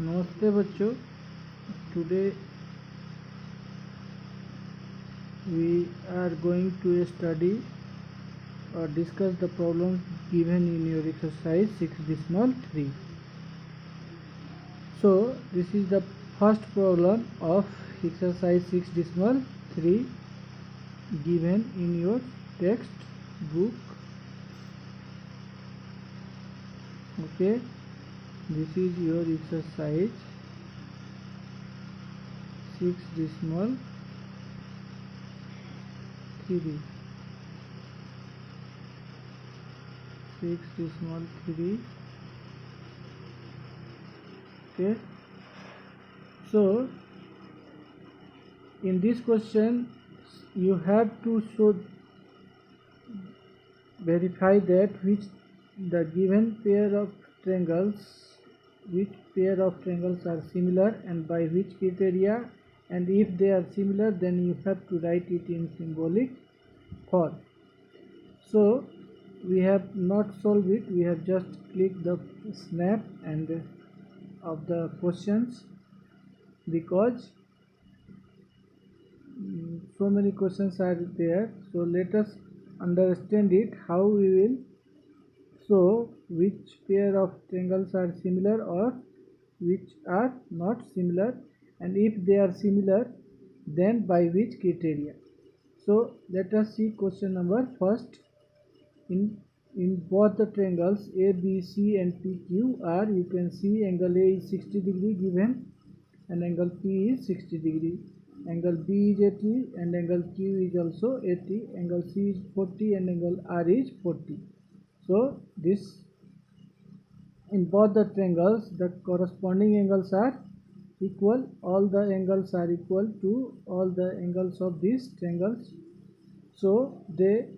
नमस्ते बच्चों, today we are going to study or discuss the problems given in your exercise 6.3. So this is the first problem of exercise 6.3 given in your textbook. Okay, this is your exercise 6.3. Okay, so in this question you have to verify that which pair of triangles are similar and by which criteria, and if they are similar then you have to write it in symbolic form. So we have not solved it, we have just clicked the snap and of the questions because so many questions are there. So let us understand it, how we will show which pair of triangles are similar or which are not similar, and if they are similar then by which criteria. So let us see question number first. In both the triangles ABC and PQ are, you can see angle A is 60 degree given and angle P is 60 degree. Angle B is 80 and angle Q is also 80. Angle C is 40 and angle R is 40. So this, in both the triangles the corresponding angles are equal. All the angles are equal to all the angles of these triangles. So the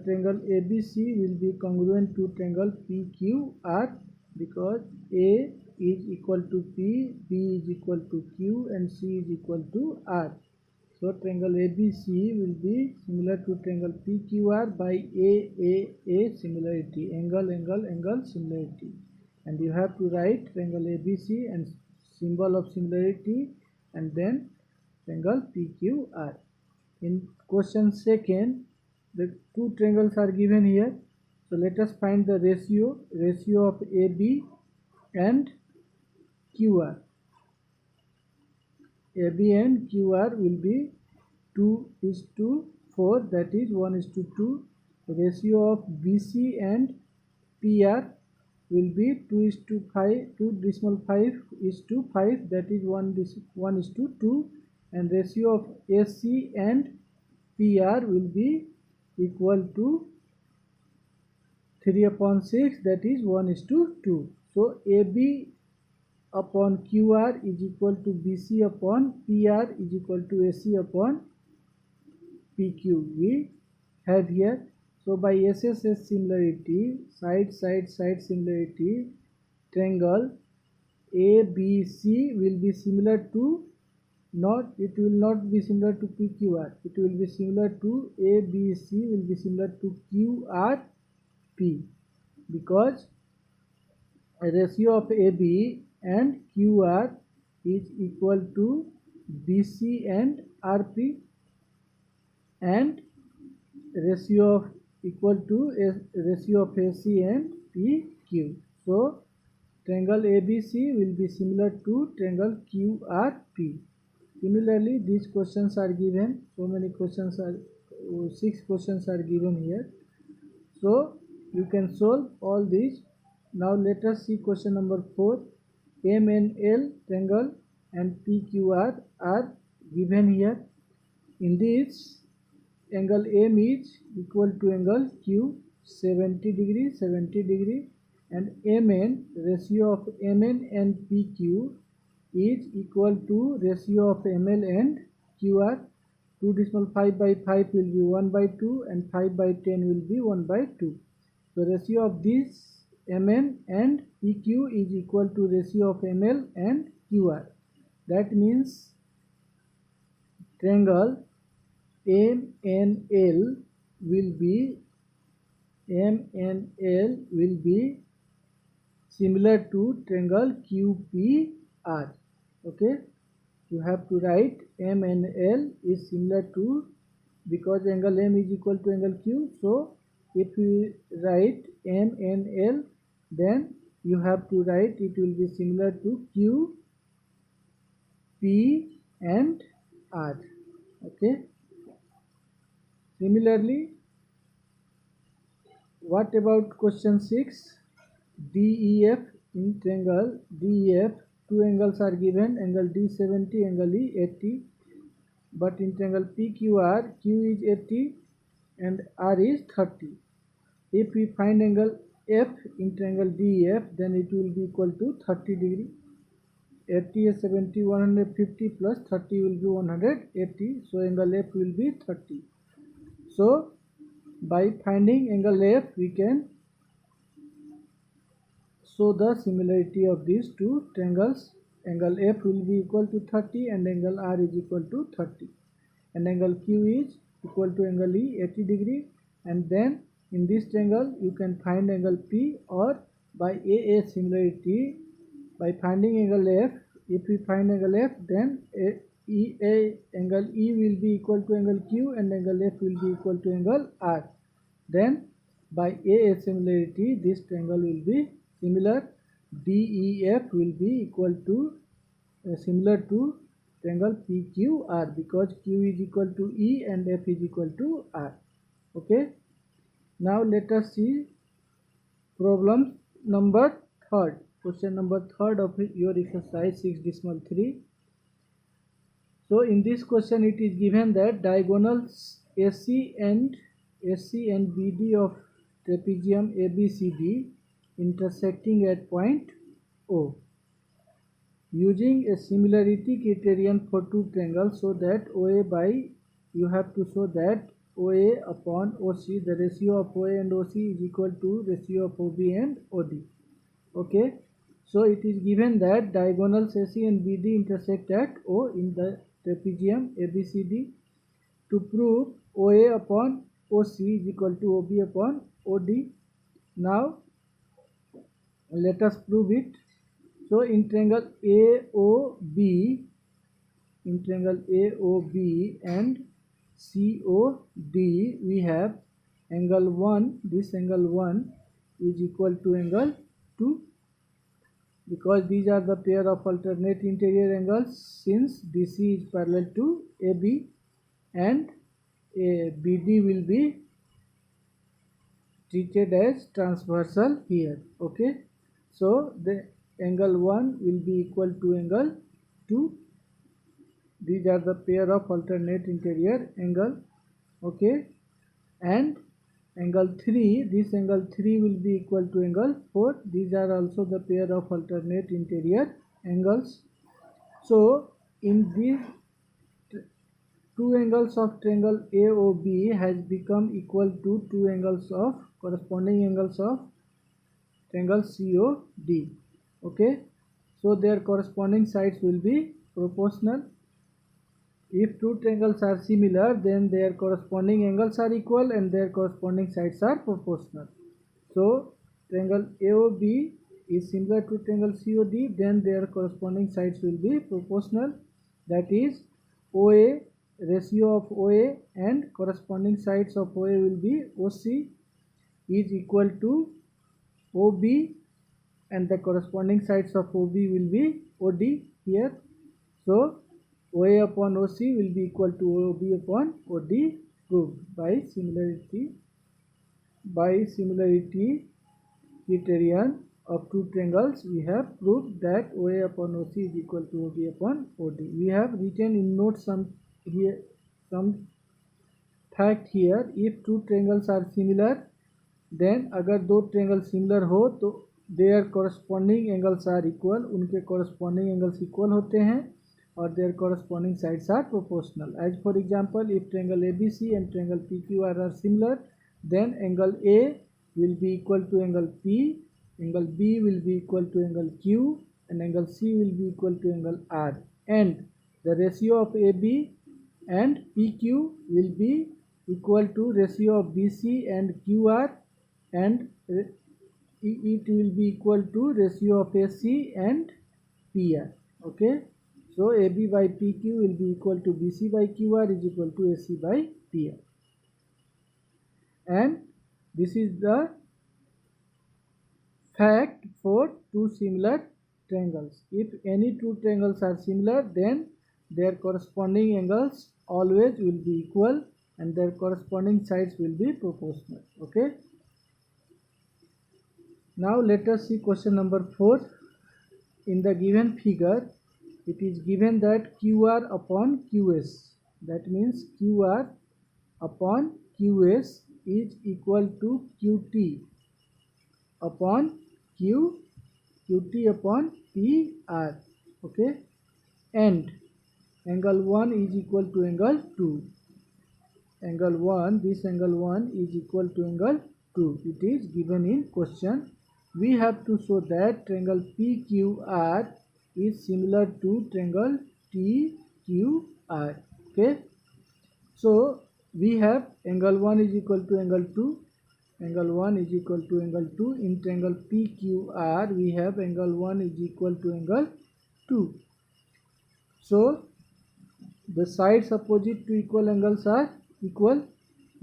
triangle ABC will be congruent to triangle PQR because A is equal to P, B is equal to Q and C is equal to R. So triangle ABC will be similar to triangle PQR by A similarity, angle similarity, and you have to write triangle ABC and symbol of similarity and then triangle PQR. In question second, the two triangles are given here. So let us find the ratio of AB and QR. AB and QR will be 2:4, that is 1:2. The ratio of BC and PR will be 2:5, 2.5:5, that is 1:2, and ratio of AC and PR will be equal to 3/6, that is 1:2. So AB upon QR is equal to BC upon PR is equal to AC upon PQ we have here. So by SSS similarity, side similarity, triangle ABC will be similar to, it will not be similar to PQR, it will be similar to ABC will be similar to QRP because a ratio of AB and QR is equal to BC and RP, and ratio of equal to ratio of AC and PQ. So triangle ABC will be similar to triangle QRP. Similarly, these questions are given, so many questions are, 6 questions are given here. So you can solve all these. Now let us see question number 4. MNL triangle and PQR are given here. In this, angle M is equal to angle Q 70 degree, and MN, ratio of MN and PQ is equal to ratio of ML and QR. 2.5/5 will be 1/2 and 5/10 will be 1/2. The ratio of this MN and PQ is equal to ratio of ML and QR. That means triangle MNL will be similar to triangle QP R. Okay, you have to write M and L is similar to, because angle M is equal to angle Q. So if we write M and L, then you have to write it will be similar to Q, P and R. Okay. Similarly, what about question 6? DEF in triangle DEF, two angles are given, angle D 70, angle E 80. But in triangle PQR, Q is 80 and R is 30. If we find angle F in triangle DEF, then it will be equal to 30 degree. 80 is 70, 150 plus 30 will be 180. So angle F will be 30. So by finding angle F, we can show the similarity of these two triangles. Angle F will be equal to 30 and angle R is equal to 30. And angle Q is equal to angle E 80 degree. And then in this triangle you can find angle P, or by AA similarity, by finding angle F, if we find angle F, then angle E will be equal to angle Q and angle F will be equal to angle R. Then by AA similarity, this triangle will be similar. DEF will be equal to similar to triangle PQR, because Q is equal to E and F is equal to R. Okay. Now let us see problem number 3rd. Question number 3rd of your exercise 6.3. So in this question it is given that diagonals AC and BD of trapezium ABCD intersecting at point O. Using a similarity criterion for two triangles, so that OA by, you have to show that OA upon OC, the ratio of OA and OC is equal to ratio of OB and OD. Okay, so it is given that diagonals AC and BD intersect at O in the trapezium ABCD. To prove OA upon OC is equal to OB upon OD. Now let us prove it. So in triangle AOB, and COD, we have angle 1, this angle 1 is equal to angle 2, because these are the pair of alternate interior angles, since DC is parallel to AB, and BD will be treated as transversal here. Okay, so the angle 1 will be equal to angle 2. These are the pair of alternate interior angle. Okay, and angle 3, this angle 3 will be equal to angle 4. These are also the pair of alternate interior angles. So in these two angles of triangle AOB has become equal to two angles of corresponding angles of triangle COD. Okay, so their corresponding sides will be proportional. If two triangles are similar, then their corresponding angles are equal and their corresponding sides are proportional. So triangle AOB is similar to triangle COD, then their corresponding sides will be proportional. That is, OA, ratio of OA and corresponding sides of OA will be OC is equal to OB, and the corresponding sides of OB will be OD here. So OA upon OC will be equal to OB upon OD, proved by similarity criterion of two triangles. We have proved that OA upon OC is equal to OB upon OD. We have written in notes some fact here. If two triangles are similar, then अगर दो triangle similar हो तो their corresponding angles are equal, उनके corresponding angles equal होते हैं, और their corresponding sides are proportional. As for example, if triangle ABC and triangle PQR are similar, then angle A will be equal to angle P, angle B will be equal to angle Q, and angle C will be equal to angle R, and the ratio of AB and PQ will be equal to ratio of BC and QR, and it will be equal to ratio of AC and PR. Okay, so AB by PQ will be equal to BC by QR is equal to AC by PR, and this is the fact for two similar triangles. If any two triangles are similar, then their corresponding angles always will be equal and their corresponding sides will be proportional. Okay, now let us see question number 4. In the given figure, it is given that QR upon QS, that means QR upon QS is equal to QT upon QT upon PR. Okay, and angle 1 is equal to angle 2. Angle 1, this angle 1 is equal to angle 2. It is given in question. We have to show that triangle PQR is similar to triangle TQR. Okay, so we have angle 1 is equal to angle 2. Angle 1 is equal to angle 2. In triangle PQR, we have angle 1 is equal to angle 2. So the sides opposite to equal angles are equal.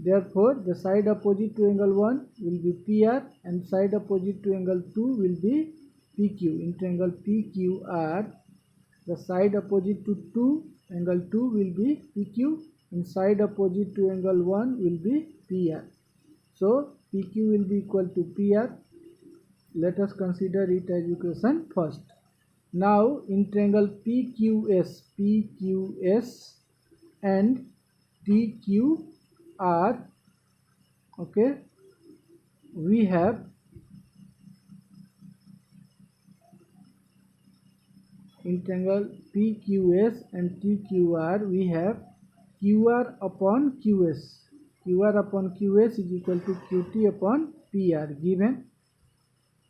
Therefore, the side opposite to angle 1 will be PR and side opposite to angle 2 will be PQ. In triangle PQR, the side opposite to angle 2 will be PQ and side opposite to angle 1 will be PR. So PQ will be equal to PR. Let us consider it as equation first. Now in triangle PQS and TQR, okay, we have in triangle PQS and TQR we have QR upon QS. QR upon QS is equal to QT upon PR given.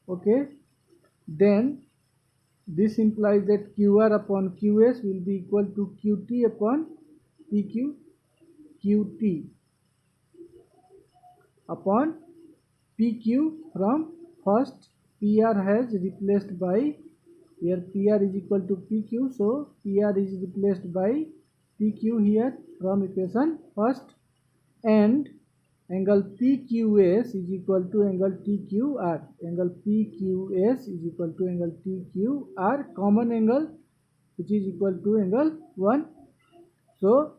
Okay, then this implies that QR upon QS will be equal to QT upon PQ. QT upon PQ. From first PR has replaced by, here PR is equal to PQ, so PR is replaced by PQ here from equation first, and angle PQS is equal to angle TQR. Angle PQS is equal to angle TQR, common angle which is equal to angle 1. So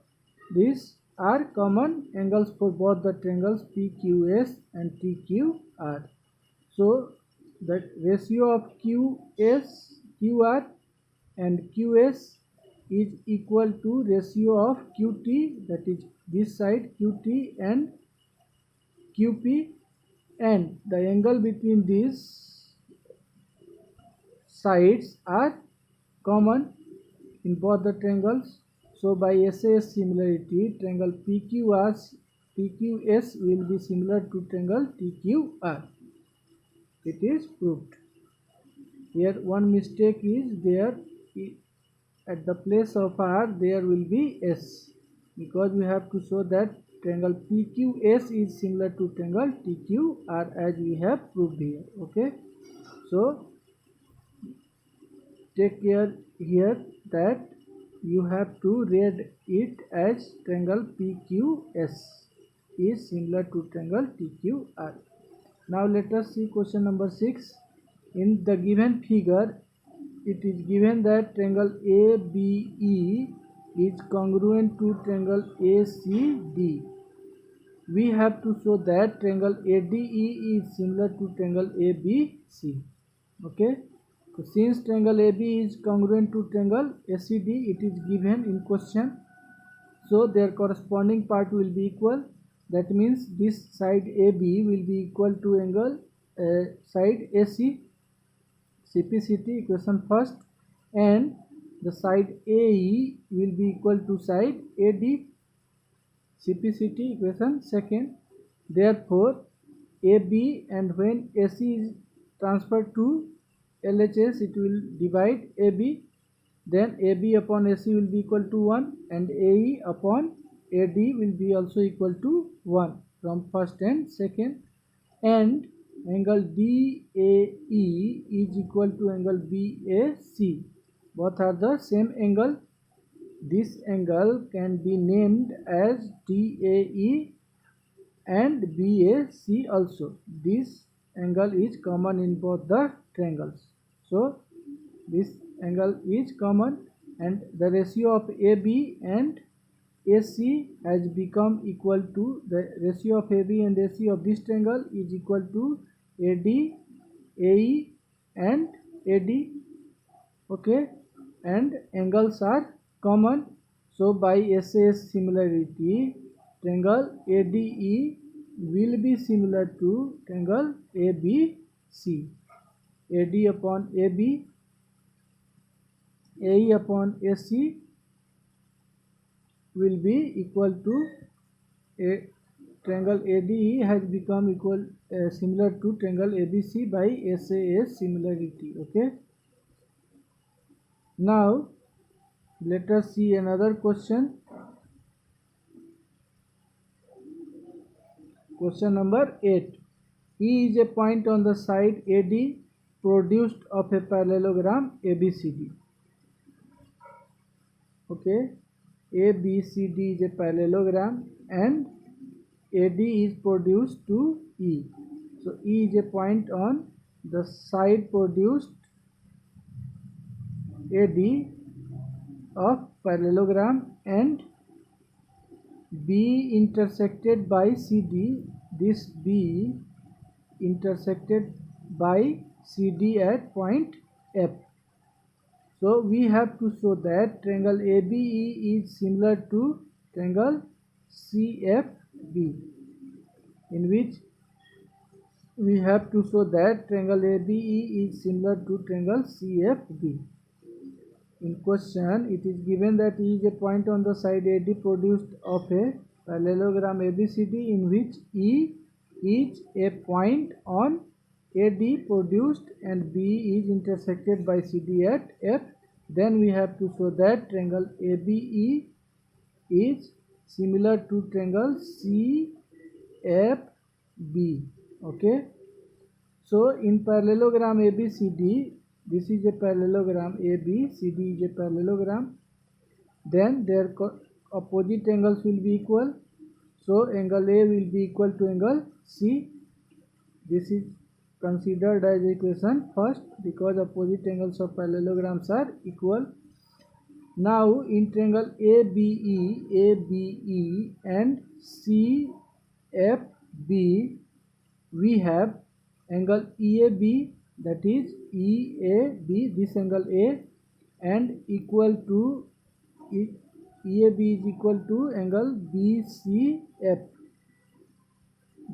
these are common angles for both the triangles PQS and TQR. So the ratio of QR and QS is equal to ratio of QT, that is this side QT and QP, and the angle between these sides are common in both the triangles. So by SAS similarity, triangle PQS will be similar to triangle TQR. It is proved. Here one mistake is there, at the place of R there will be S, because we have to show that triangle PQS is similar to triangle TQR as we have proved here. Okay, so take care here that you have to read it as triangle PQS is similar to triangle TQR. Now let us see question number 6. In the given figure, it is given that triangle ABE is congruent to triangle ACD. We have to show that triangle ADE is similar to triangle ABC. Okay, so since triangle AB is congruent to triangle ACD, it is given in question, so their corresponding part will be equal. That means this side AB will be equal to angle side AC. CPCT equation first, and the side AE will be equal to side AD. CPCT equation second. Therefore AB, and when AC is transferred to LHS, it will divide AB. Then AB upon AC will be equal to 1, and AE upon AD will be also equal to 1 from first and second, and angle DAE is equal to angle BAC. both are the same angle. This angle can be named as DAE and BAC also. This angle is common in both the triangles. So this angle is common, and the ratio of AB and AC has become equal to, the ratio of AB and AC of this triangle is equal to AD, AE and AD. Okay, and angles are common. So by SAS similarity, triangle ADE will be similar to triangle ABC. AD upon AB, AE upon AC will be equal to a triangle ADE has become equal similar to triangle ABC by SAS similarity. Okay. Now let us see another question. Question number 8. E is a point on the side AD produced of a parallelogram ABCD. Okay, ABCD is a parallelogram and AD is produced to E. So E is a point on the side produced AD of parallelogram and B intersected by CD. This B intersected by CD at point F. So we have to show that triangle ABE is similar to triangle CFB, in which we have to show that triangle ABE is similar to triangle CFB. In question, it is given that E is a point on the side AD produced of a parallelogram ABCD, in which E is a point on AD produced and B is intersected by CD at F. Then we have to show that triangle ABE is similar to triangle CFB. Okay. So in parallelogram ABCD, this is a parallelogram AB, CD is a parallelogram. Then their opposite angles will be equal. So angle A will be equal to angle C. This is considered as equation first because opposite angles of parallelograms are equal. Now in triangle ABE and CFB, we have angle EAB, that is EAB, this angle A, and equal to EAB is equal to angle BCF.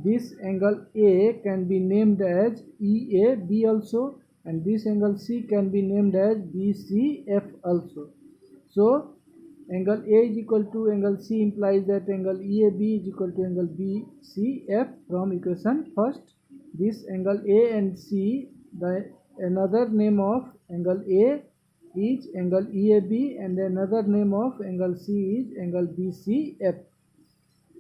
This angle A can be named as EAB also, and this angle C can be named as BCF also. So angle A is equal to angle C implies that angle EAB is equal to angle BCF from equation first. This angle A and C, the another name of angle A is angle EAB and another name of angle C is angle BCF.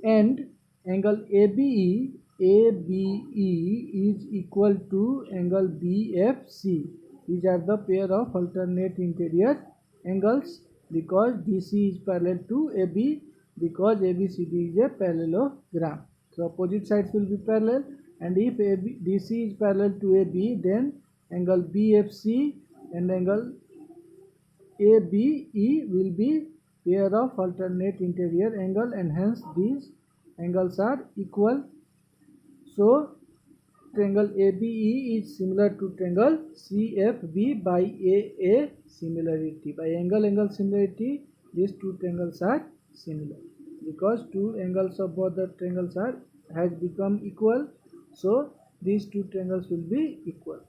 And angle ABE is equal to angle BFC. These are the pair of alternate interior angles because DC is parallel to AB, because ABCD is a parallelogram. So opposite sides will be parallel, and if DC is parallel to AB, then angle BFC and angle ABE will be pair of alternate interior angle, and hence these angles are equal. So triangle ABE is similar to triangle CFB by AA similarity. By angle similarity, these two triangles are similar because two angles of both the triangles has become equal. So these two triangles will be equal.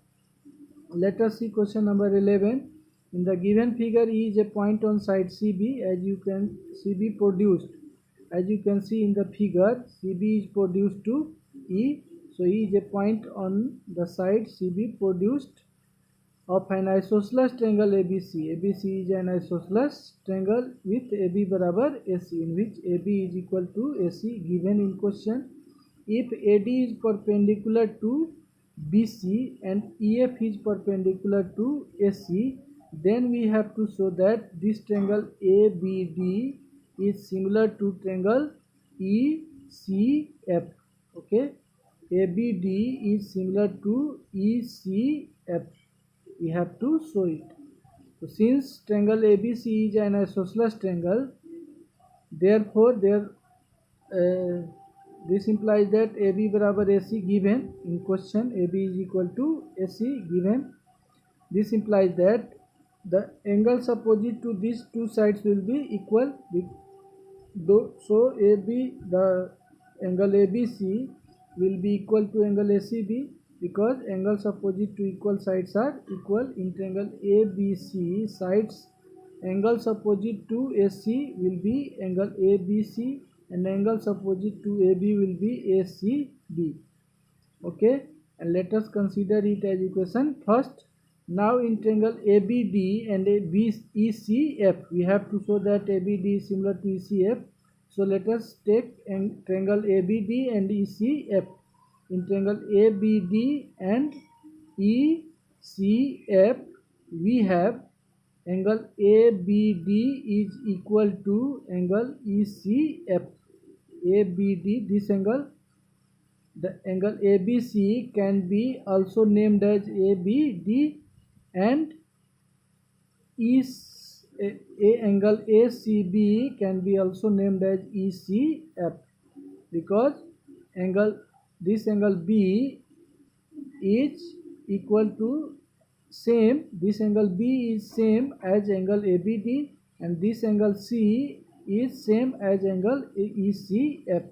Let us see question number 11. In the given figure, E is a point on side CB, as you can CB produced. As you can see in the figure, CB is produced to E. So E is a point on the side CB produced of an isosceles triangle ABC. ABC is an isosceles triangle with AB barabar AC, in which AB is equal to AC given in question. If AD is perpendicular to BC and EF is perpendicular to AC, then we have to show that this triangle ABD is similar to triangle ECF. Okay, ABD is similar to ECF. We have to show it. So since triangle ABC is an isosceles triangle, therefore this implies that AB barabar AC given in question. AB is equal to AC given. This implies that the angles opposite to these two sides will be equal. So the angle ABC will be equal to angle ACB, because angles opposite to equal sides are equal. In triangle ABC, sides angles opposite to AC will be angle ABC, and angles opposite to AB will be ACB. Okay, and let us consider it as equation first. Now in triangle ABD and ECF, we have to show that ABD is similar to ECF. So let us take triangle ABD and ECF. In triangle ABD and ECF, we have angle ABD is equal to angle ECF. ABD, this angle, the angle ABC can be also named as ABD, and angle ACB can be also named as ECF, because this angle B is equal to same, this angle B is same as angle ABD, and this angle C is same as angle ECF.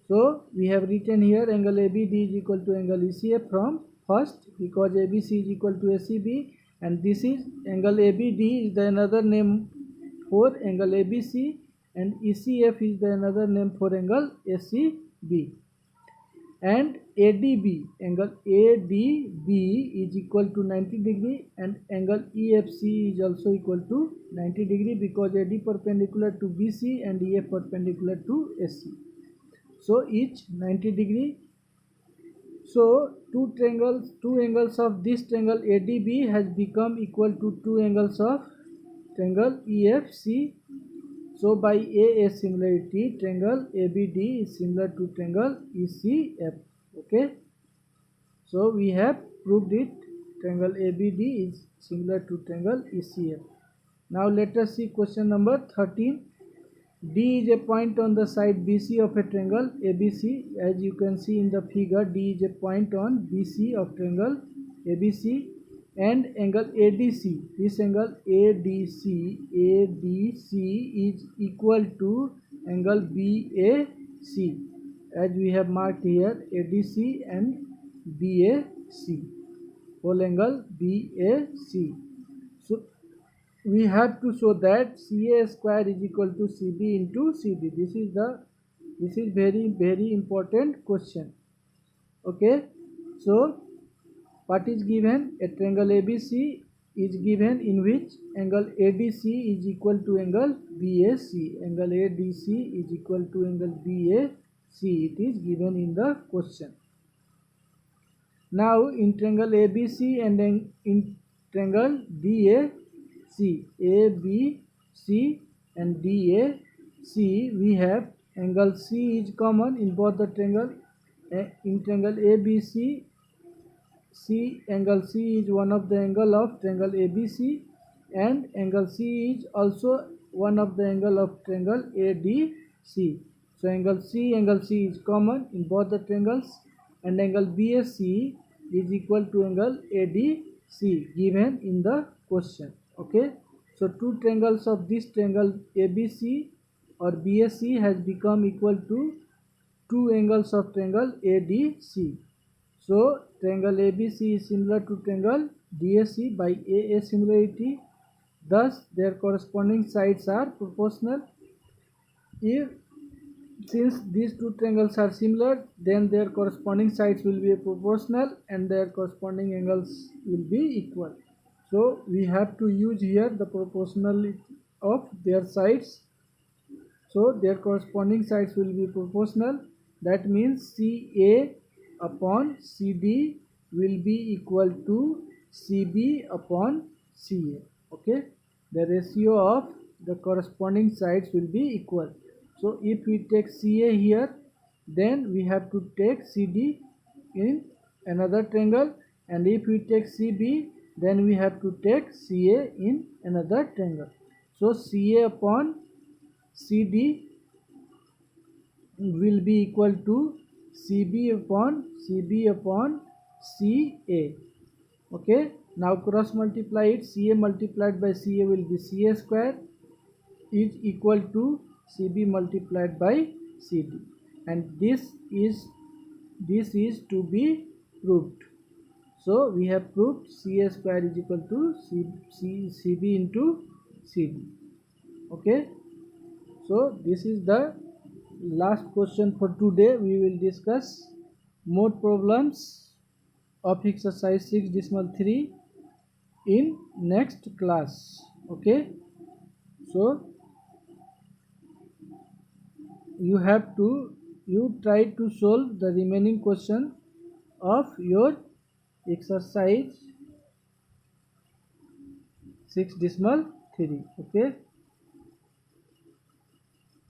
So we have written here angle ABD is equal to angle ECF from first, because ABC is equal to ACB, and this is angle ABD is the another name for angle ABC, and ECF is the another name for angle ACB. And ADB, angle ADB is equal to 90 degree, and angle EFC is also equal to 90 degree, because AD perpendicular to BC and EF perpendicular to AC. So each 90 degree. So two angles of this triangle ADB has become equal to two angles of triangle EFC. So by AA similarity, triangle ABD is similar to triangle ECF. Okay. So we have proved it. Triangle ABD is similar to triangle ECF. Now let us see question number 13. D is a point on the side BC of a triangle ABC. As you can see in the figure, D is a point on BC of triangle ABC, and angle ADC. This angle ADC is equal to angle BAC, as we have marked here, ADC and BAC, whole angle BAC. So we have to show that CA square is equal to CB into CD. This is very important question. Okay, so what is given? A triangle ABC is given in which angle ADC is equal to angle BAC. Angle ADC is equal to angle BAC. It is given in the question. Now in triangle ABC and in triangle DAC, ABC and DAC, we have angle C is common in both the triangle. In triangle ABC, angle C is one of the angle of triangle ABC, and angle C is also one of the angle of triangle ADC. So angle C is common in both the triangles, and angle BAC is equal to angle ADC given in the question. Okay, so two triangles of this triangle ABC or BAC has become equal to two angles of triangle ADC. So triangle ABC is similar to triangle DAC by AA similarity. Thus their corresponding sides are proportional. Since these two triangles are similar, then their corresponding sides will be proportional and their corresponding angles will be equal. So we have to use here the proportionality of their sides. So their corresponding sides will be proportional. That means CA upon CD will be equal to CB upon CA. Okay, the ratio of the corresponding sides will be equal. So if we take CA here, then we have to take CD in another triangle, and if we take CB, then we have to take CA in another triangle. So CA upon CD will be equal to CB upon CA. Okay, now cross multiply it. CA multiplied by CA will be CA square is equal to CB multiplied by CD, and this is to be proved. So we have proved CA square is equal to CB into CD. Okay, so this is the last question for today. We will discuss more problems of exercise 6.3 in next class. Okay, so you try to solve the remaining question of your exercise 6.3. Okay.